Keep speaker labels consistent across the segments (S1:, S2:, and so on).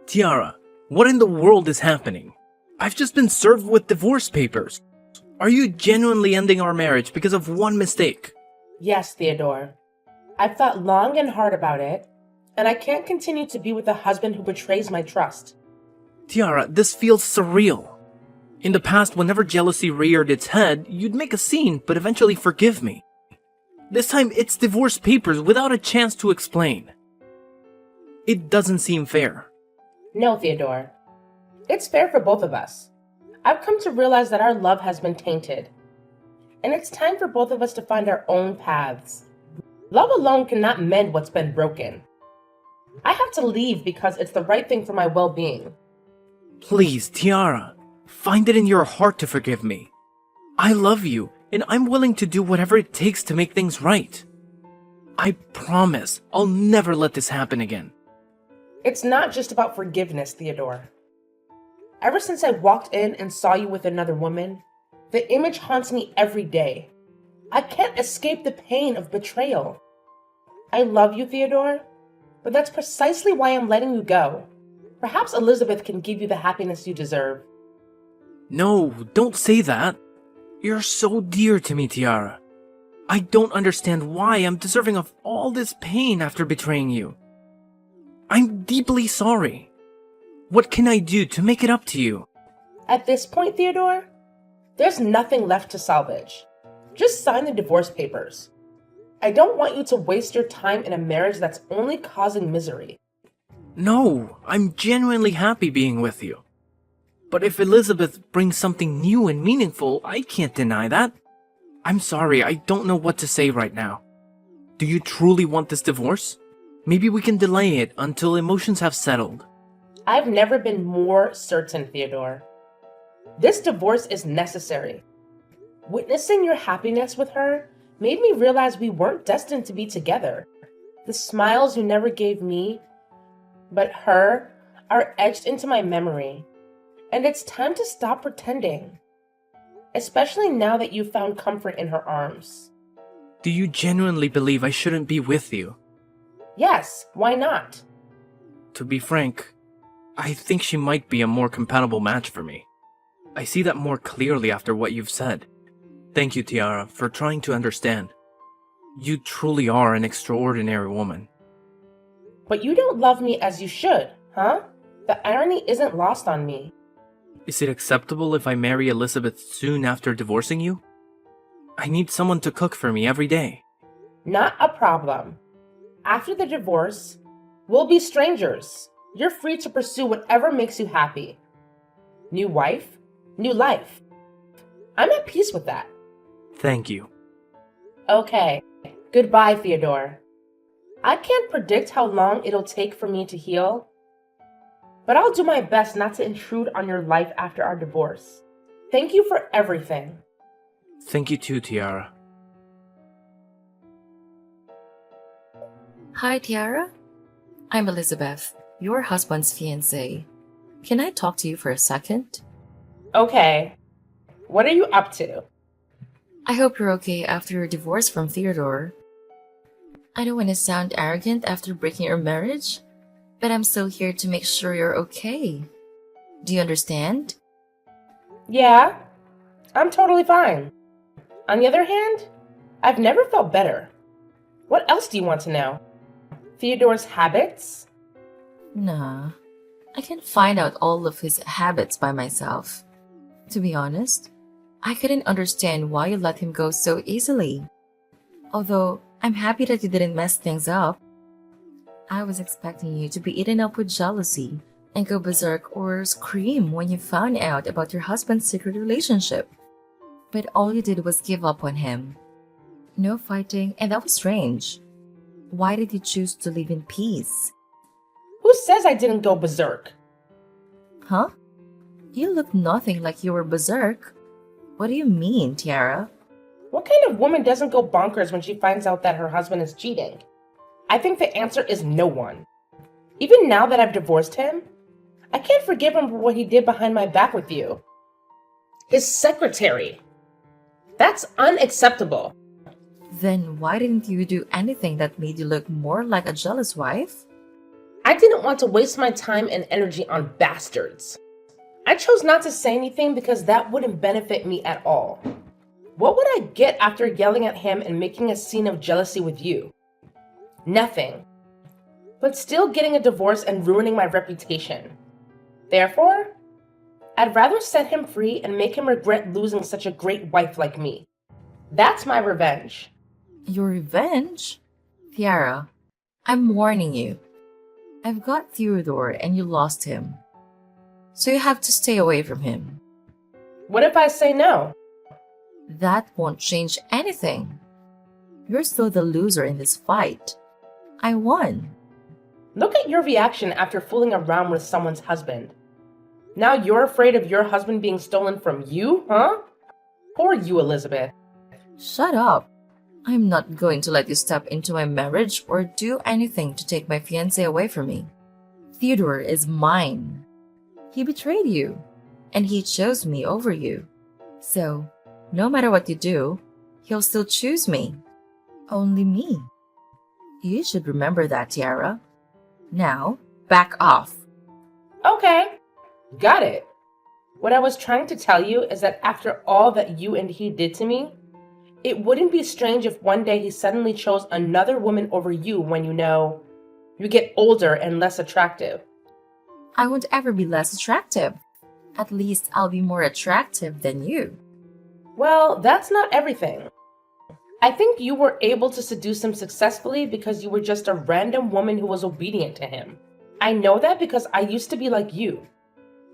S1: Tiara, what in the world is happening? I've just been served with divorce papers. Are you genuinely ending our marriage because of one mistake?
S2: Yes, Theodore. I've thought long and hard about it, and I can't continue to be with a husband who betrays my trust.
S1: Tiara, this feels surreal. In the past, whenever jealousy reared its head, you'd make a scene but eventually forgive me. This time, it's divorce papers without a chance to explain. It doesn't seem fair.
S2: No, Theodore. It's fair for both of us. I've come to realize that our love has been tainted, and it's time for both of us to find our own paths. Love alone cannot mend what's been broken. I have to leave because it's the right thing for my well-being.
S1: Please, Tiara, find it in your heart to forgive me. I love you, and I'm willing to do whatever it takes to make things right. I promise I'll never let this happen again.
S2: It's not just about forgiveness, Theodore. Ever since I walked in and saw you with another woman, the image haunts me every day. I can't escape the pain of betrayal. I love you, Theodore, but that's precisely why I'm letting you go. Perhaps Elizabeth can give you the happiness you deserve.
S1: No, don't say that. You're so dear to me, Tiara. I don't understand why I'm deserving of all this pain after betraying you. I'm deeply sorry. What can I do to make it up to you?
S2: At this point, Theodore, there's nothing left to salvage. Just sign the divorce papers. I don't want you to waste your time in a marriage that's only causing misery.
S1: No, I'm genuinely happy being with you. But if Elizabeth brings something new and meaningful, I can't deny that. I'm sorry, I don't know what to say right now. Do you truly want this divorce? Maybe we can delay it until emotions have settled.
S2: I've never been more certain, Theodore. This divorce is necessary. Witnessing your happiness with her made me realize we weren't destined to be together. The smiles you never gave me, but her, are etched into my memory. And it's time to stop pretending. Especially now that you've found comfort in her arms.
S1: Do you genuinely believe I shouldn't be with you?
S2: Yes, why not?
S1: To be frank, I think she might be a more compatible match for me. I see that more clearly after what you've said. Thank you, Tiara, for trying to understand. You truly are an extraordinary woman.
S2: But you don't love me as you should, huh? The irony isn't lost on me.
S1: Is it acceptable if I marry Elizabeth soon after divorcing you? I need someone to cook for me every day.
S2: Not a problem. After the divorce, we'll be strangers. You're free to pursue whatever makes you happy. New wife, new life. I'm at peace with that.
S1: Thank you.
S2: Okay, goodbye, Theodore. I can't predict how long it'll take for me to heal, but I'll do my best not to intrude on your life after our divorce. Thank you for everything.
S1: Thank you too, Tiara.
S3: Hi, Tiara. I'm Elizabeth, your husband's fiancée. Can I talk to you for a second?
S2: Okay, what are you up to?
S3: I hope you're okay after your divorce from Theodore. I don't want to sound arrogant after breaking your marriage, but I'm still here to make sure you're okay. Do you understand?
S2: Yeah, I'm totally fine. On the other hand, I've never felt better. What else do you want to know? Theodore's habits?
S3: Nah, I can find out all of his habits by myself. To be honest, I couldn't understand why you let him go so easily. Although, I'm happy that you didn't mess things up. I was expecting you to be eaten up with jealousy and go berserk or scream when you found out about your husband's secret relationship. But all you did was give up on him. No fighting, and that was strange. Why did you choose to live in peace?
S2: Who says I didn't go berserk?
S3: Huh? You look nothing like you were berserk. What do you mean, Tiara?
S2: What kind of woman doesn't go bonkers when she finds out that her husband is cheating? I think the answer is no one. Even now that I've divorced him, I can't forgive him for what he did behind my back with you. His secretary. That's unacceptable.
S3: Then why didn't you do anything that made you look more like a jealous wife?
S2: I didn't want to waste my time and energy on bastards. I chose not to say anything because that wouldn't benefit me at all. What would I get after yelling at him and making a scene of jealousy with you? Nothing. But still getting a divorce and ruining my reputation. Therefore, I'd rather set him free and make him regret losing such a great wife like me. That's my revenge.
S3: Your revenge? Tiara, I'm warning you. I've got Theodore and you lost him. So you have to stay away from him.
S2: What if I say no?
S3: That won't change anything. You're still the loser in this fight. I won.
S2: Look at your reaction after fooling around with someone's husband. Now you're afraid of your husband being stolen from you, huh? Poor you, Elizabeth.
S3: Shut up. I'm not going to let you step into my marriage or do anything to take my fiancé away from me. Theodore is mine. He betrayed you, and he chose me over you. So, no matter what you do, he'll still choose me. Only me. You should remember that, Tiara. Now, back off.
S2: Okay, got it. What I was trying to tell you is that after all that you and he did to me, it wouldn't be strange if one day he suddenly chose another woman over you when you get older and less attractive.
S3: I won't ever be less attractive. At least I'll be more attractive than you.
S2: Well, that's not everything. I think you were able to seduce him successfully because you were just a random woman who was obedient to him. I know that because I used to be like you,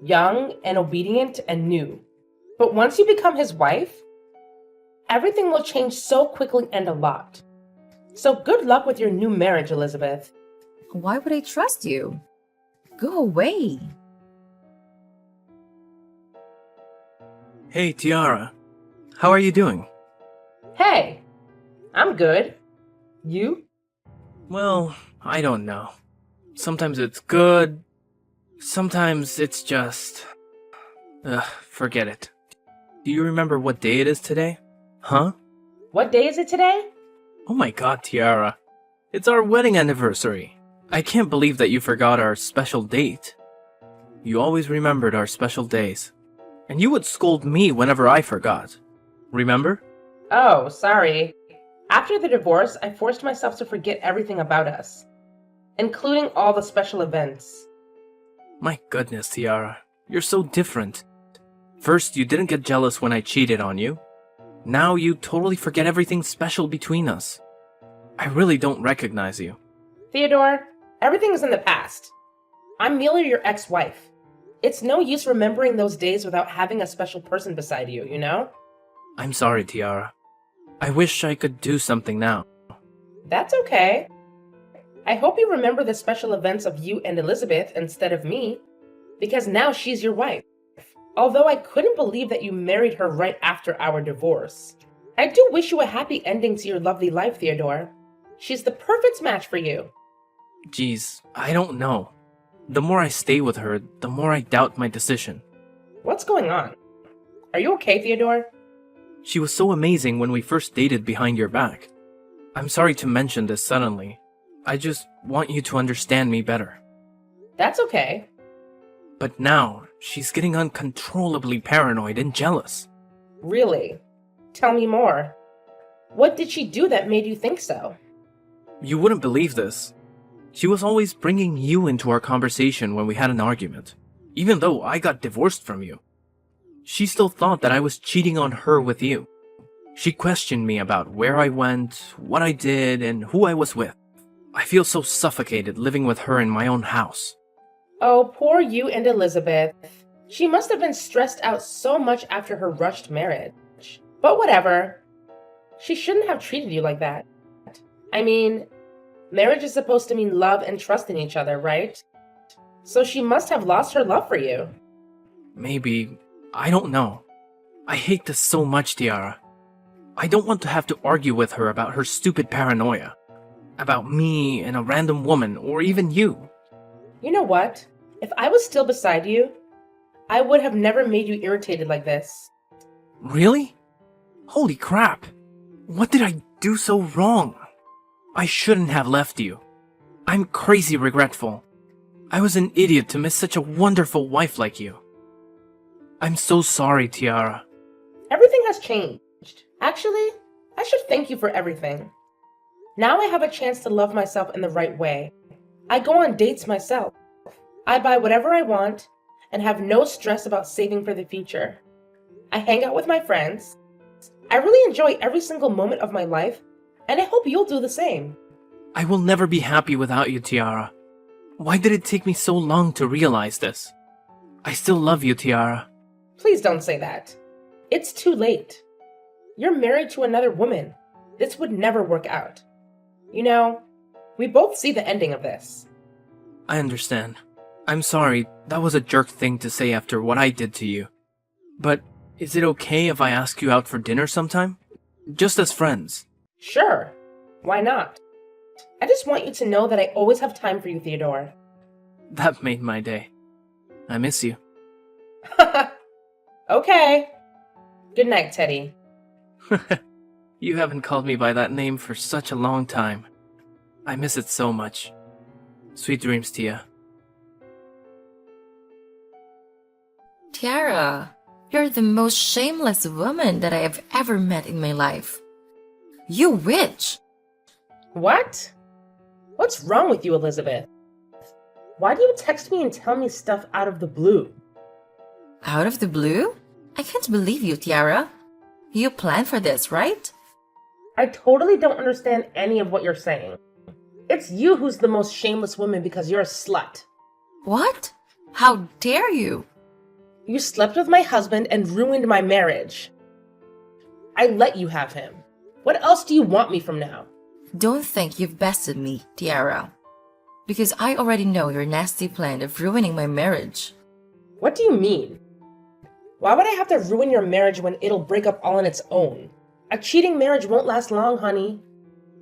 S2: young and obedient and new. But once you become his wife, everything will change so quickly and a lot. So good luck with your new marriage, Elizabeth.
S3: Why would I trust you? Go away.
S1: Hey, Tiara. How are you doing?
S2: Hey, I'm good. You?
S1: Well, I don't know. Sometimes it's good. Sometimes it's just... forget it. Do you remember what day it is today? Huh?
S2: What day is it today?
S1: Oh my god, Tiara. It's our wedding anniversary. I can't believe that you forgot our special date. You always remembered our special days. And you would scold me whenever I forgot. Remember?
S2: Oh, sorry. After the divorce, I forced myself to forget everything about us, including all the special events.
S1: My goodness, Tiara. You're so different. First, you didn't get jealous when I cheated on you. Now you totally forget everything special between us. I really don't recognize you.
S2: Theodore, everything is in the past. I'm merely your ex-wife. It's no use remembering those days without having a special person beside you, you know?
S1: I'm sorry, Tiara. I wish I could do something now.
S2: That's okay. I hope you remember the special events of you and Elizabeth instead of me, because now she's your wife. Although I couldn't believe that you married her right after our divorce. I do wish you a happy ending to your lovely life, Theodore. She's the perfect match for you.
S1: Geez, I don't know. The more I stay with her, the more I doubt my decision.
S2: What's going on? Are you okay, Theodore?
S1: She was so amazing when we first dated behind your back. I'm sorry to mention this suddenly. I just want you to understand me better.
S2: That's okay.
S1: But now, she's getting uncontrollably paranoid and jealous.
S2: Really? Tell me more. What did she do that made you think so?
S1: You wouldn't believe this. She was always bringing you into our conversation when we had an argument, even though I got divorced from you. She still thought that I was cheating on her with you. She questioned me about where I went, what I did, and who I was with. I feel so suffocated living with her in my own house.
S2: Oh, poor you and Elizabeth. She must have been stressed out so much after her rushed marriage. But whatever. She shouldn't have treated you like that. I mean, marriage is supposed to mean love and trust in each other, right? So she must have lost her love for you.
S1: Maybe. I don't know. I hate this so much, Tiara. I don't want to have to argue with her about her stupid paranoia. About me and a random woman, or even you.
S2: You know what? If I was still beside you, I would have never made you irritated like this.
S1: Really? Holy crap. What did I do so wrong? I shouldn't have left you. I'm crazy regretful. I was an idiot to miss such a wonderful wife like you. I'm so sorry, Tiara.
S2: Everything has changed. Actually, I should thank you for everything. Now I have a chance to love myself in the right way. I go on dates myself. I buy whatever I want and have no stress about saving for the future. I hang out with my friends. I really enjoy every single moment of my life, and I hope you'll do the same.
S1: I will never be happy without you, Tiara. Why did it take me so long to realize this? I still love you, Tiara.
S2: Please don't say that. It's too late. You're married to another woman. This would never work out. You know, we both see the ending of this.
S1: I understand. I'm sorry, that was a jerk thing to say after what I did to you. But is it okay if I ask you out for dinner sometime? Just as friends.
S2: Sure. Why not? I just want you to know that I always have time for you, Theodore.
S1: That made my day. I miss you.
S2: Okay. Good night, Teddy.
S1: You haven't called me by that name for such a long time. I miss it so much. Sweet dreams, Tia.
S3: Tiara, you're the most shameless woman that I have ever met in my life. You witch!
S2: What? What's wrong with you, Elizabeth? Why do you text me and tell me stuff out of the blue?
S3: Out of the blue? I can't believe you, Tiara. You planned for this, right?
S2: I totally don't understand any of what you're saying. It's you who's the most shameless woman because you're a slut.
S3: What? How dare you?
S2: You slept with my husband and ruined my marriage. I let you have him. What else do you want me from now?
S3: Don't think you've bested me, Tiara. Because I already know your nasty plan of ruining my marriage.
S2: What do you mean? Why would I have to ruin your marriage when it'll break up all on its own? A cheating marriage won't last long, honey.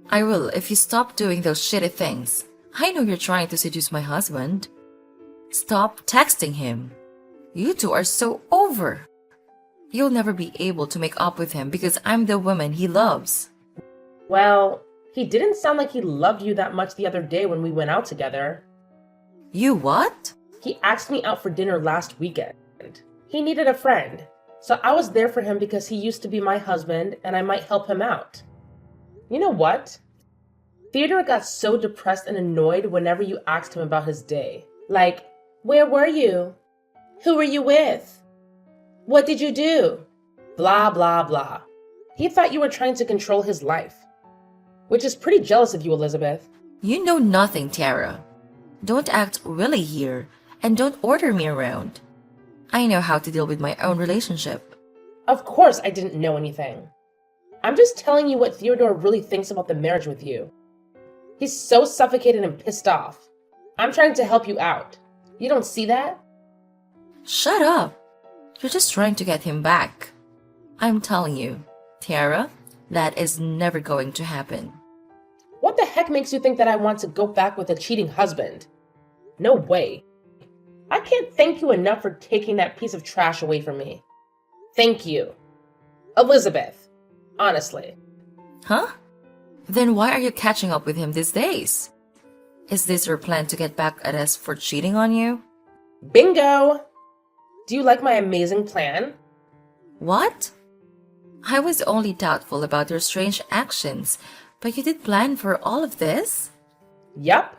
S3: I will if you stop doing those shitty things. I know you're trying to seduce my husband. Stop texting him. You two are so over. You'll never be able to make up with him because I'm the woman he loves.
S2: Well, he didn't sound like he loved you that much the other day when we went out together.
S3: You what?
S2: He asked me out for dinner last weekend. He needed a friend, so I was there for him because he used to be my husband and I might help him out. You know what? Theodore got so depressed and annoyed whenever you asked him about his day. Like, where were you? Who were you with? What did you do? Blah, blah, blah. He thought you were trying to control his life. Which is pretty jealous of you, Elizabeth.
S3: You know nothing, Tara. Don't act willy here, and don't order me around. I know how to deal with my own relationship.
S2: Of course I didn't know anything. I'm just telling you what Theodore really thinks about the marriage with you. He's so suffocated and pissed off. I'm trying to help you out. You don't see that?
S3: Shut up. You're just trying to get him back. I'm telling you, Tara, that is never going to happen.
S2: What the heck makes you think that I want to go back with a cheating husband? No way. I can't thank you enough for taking that piece of trash away from me. Thank you. Elizabeth, honestly.
S3: Huh? Then why are you catching up with him these days? Is this your plan to get back at us for cheating on you?
S2: Bingo! Do you like my amazing plan?
S3: What? I was only doubtful about your strange actions, but you did plan for all of this?
S2: Yup.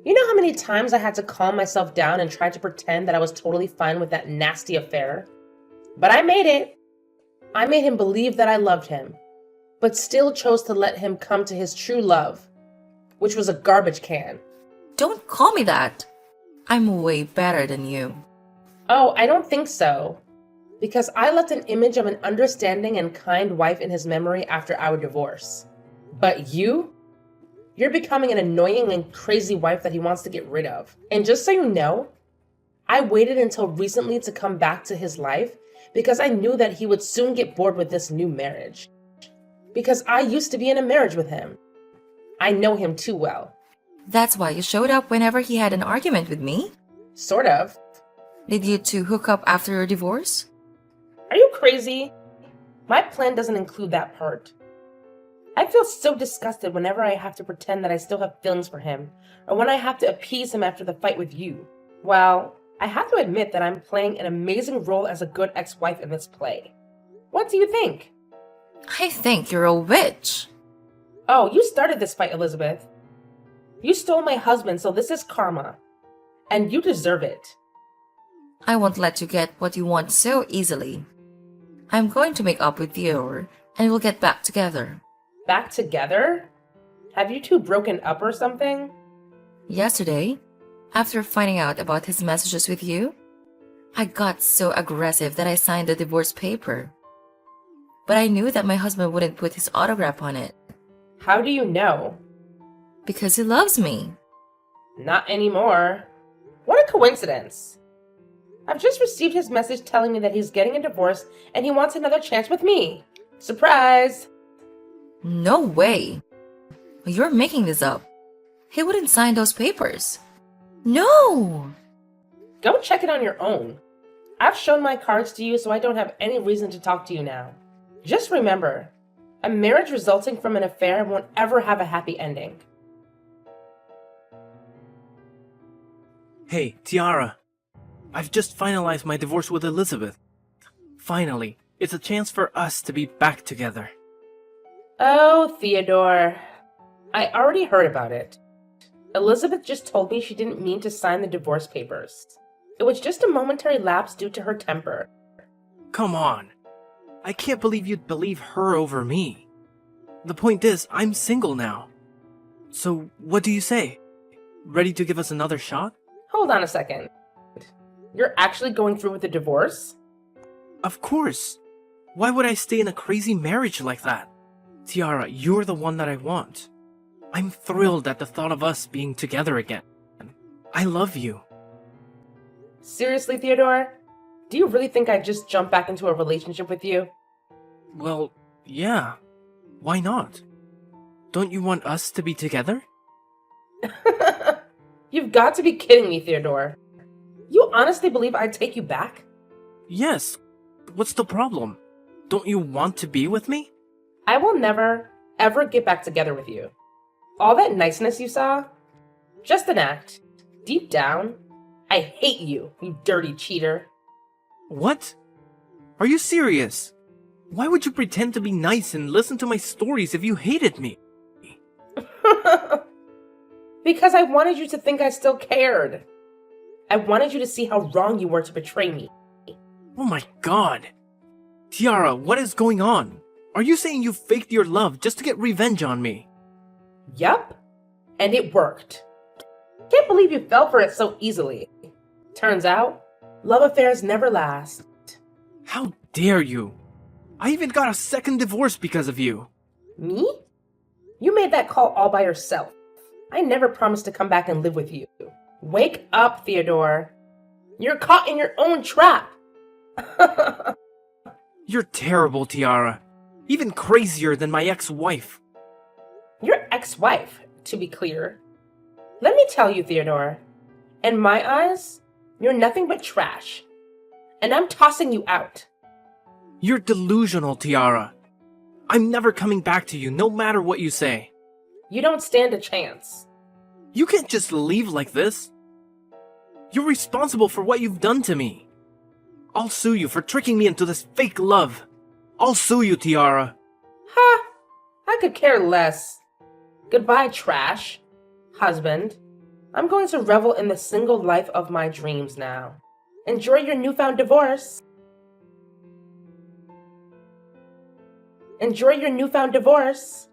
S2: You know how many times I had to calm myself down and try to pretend that I was totally fine with that nasty affair? But I made it. I made him believe that I loved him, but still chose to let him come to his true love, which was a garbage can.
S3: Don't call me that. I'm way better than you.
S2: Oh, I don't think so. Because I left an image of an understanding and kind wife in his memory after our divorce. But you're becoming an annoying and crazy wife that he wants to get rid of. And just so you know, I waited until recently to come back to his life because I knew that he would soon get bored with this new marriage. Because I used to be in a marriage with him. I know him too well.
S3: That's why you showed up whenever he had an argument with me?
S2: Sort of.
S3: Did you two hook up after your divorce?
S2: Are you crazy? My plan doesn't include that part. I feel so disgusted whenever I have to pretend that I still have feelings for him, or when I have to appease him after the fight with you. Well, I have to admit that I'm playing an amazing role as a good ex-wife in this play. What do you think?
S3: I think you're a witch.
S2: Oh, you started this fight, Elizabeth. You stole my husband, so this is karma. And you deserve it.
S3: I won't let you get what you want so easily. I'm going to make up with Theodore, and we'll get back together.
S2: Back together? Have you two broken up or something?
S3: Yesterday, after finding out about his messages with you, I got so aggressive that I signed the divorce paper. But I knew that my husband wouldn't put his autograph on it.
S2: How do you know?
S3: Because he loves me.
S2: Not anymore. What a coincidence. I've just received his message telling me that he's getting a divorce and he wants another chance with me. Surprise!
S3: No way. You're making this up. He wouldn't sign those papers. No!
S2: Go check it on your own. I've shown my cards to you, so I don't have any reason to talk to you now. Just remember, a marriage resulting from an affair won't ever have a happy ending.
S1: Hey, Tiara. I've just finalized my divorce with Elizabeth. Finally, it's a chance for us to be back together.
S2: Oh, Theodore. I already heard about it. Elizabeth just told me she didn't mean to sign the divorce papers. It was just a momentary lapse due to her temper.
S1: Come on. I can't believe you'd believe her over me. The point is, I'm single now. So, what do you say? Ready to give us another shot?
S2: Hold on a second. You're actually going through with the divorce?
S1: Of course. Why would I stay in a crazy marriage like that? Tiara, you're the one that I want. I'm thrilled at the thought of us being together again. I love you.
S2: Seriously, Theodore? Do you really think I'd just jump back into a relationship with you?
S1: Well, yeah. Why not? Don't you want us to be together?
S2: You've got to be kidding me, Theodore. You honestly believe I'd take you back?
S1: Yes. What's the problem? Don't you want to be with me?
S2: I will never, ever get back together with you. All that niceness you saw? Just an act. Deep down, I hate you, you dirty cheater.
S1: What? Are you serious? Why would you pretend to be nice and listen to my stories if you hated me?
S2: Because I wanted you to think I still cared. I wanted you to see how wrong you were to betray me.
S1: Oh my god. Tiara, what is going on? Are you saying you faked your love just to get revenge on me?
S2: Yup. And it worked. Can't believe you fell for it so easily. Turns out, love affairs never last.
S1: How dare you? I even got a second divorce because of you.
S2: Me? You made that call all by yourself. I never promised to come back and live with you. Wake up, Theodore. You're caught in your own trap.
S1: You're terrible, Tiara. Even crazier than my ex-wife.
S2: Your ex-wife, to be clear. Let me tell you, Theodore. In my eyes, you're nothing but trash. And I'm tossing you out.
S1: You're delusional, Tiara. I'm never coming back to you, no matter what you say.
S2: You don't stand a chance.
S1: You can't just leave like this. You're responsible for what you've done to me. I'll sue you for tricking me into this fake love. I'll sue you, Tiara.
S2: Ha! I could care less. Goodbye, trash. Husband. I'm going to revel in the single life of my dreams now. Enjoy your newfound divorce. Enjoy your newfound divorce.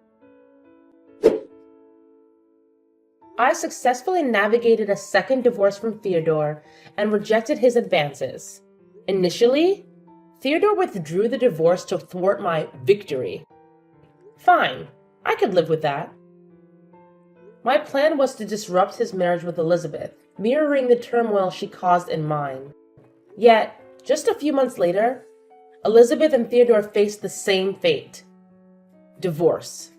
S2: I successfully navigated a second divorce from Theodore and rejected his advances. Initially, Theodore withdrew the divorce to thwart my victory. Fine, I could live with that. My plan was to disrupt his marriage with Elizabeth, mirroring the turmoil she caused in mine. Yet, just a few months later, Elizabeth and Theodore faced the same fate. Divorce.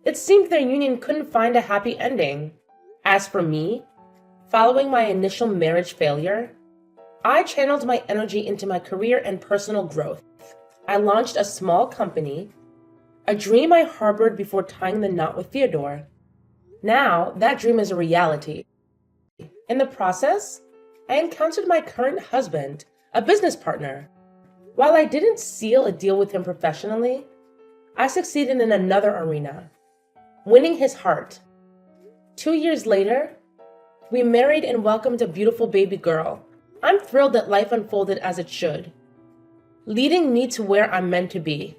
S2: It seemed their union couldn't find a happy ending. As for me, following my initial marriage failure, I channeled my energy into my career and personal growth. I launched a small company, a dream I harbored before tying the knot with Theodore. Now, that dream is a reality. In the process, I encountered my current husband, a business partner. While I didn't seal a deal with him professionally, I succeeded in another arena, winning his heart. 2 years later, we married and welcomed a beautiful baby girl. I'm thrilled that life unfolded as it should, leading me to where I'm meant to be.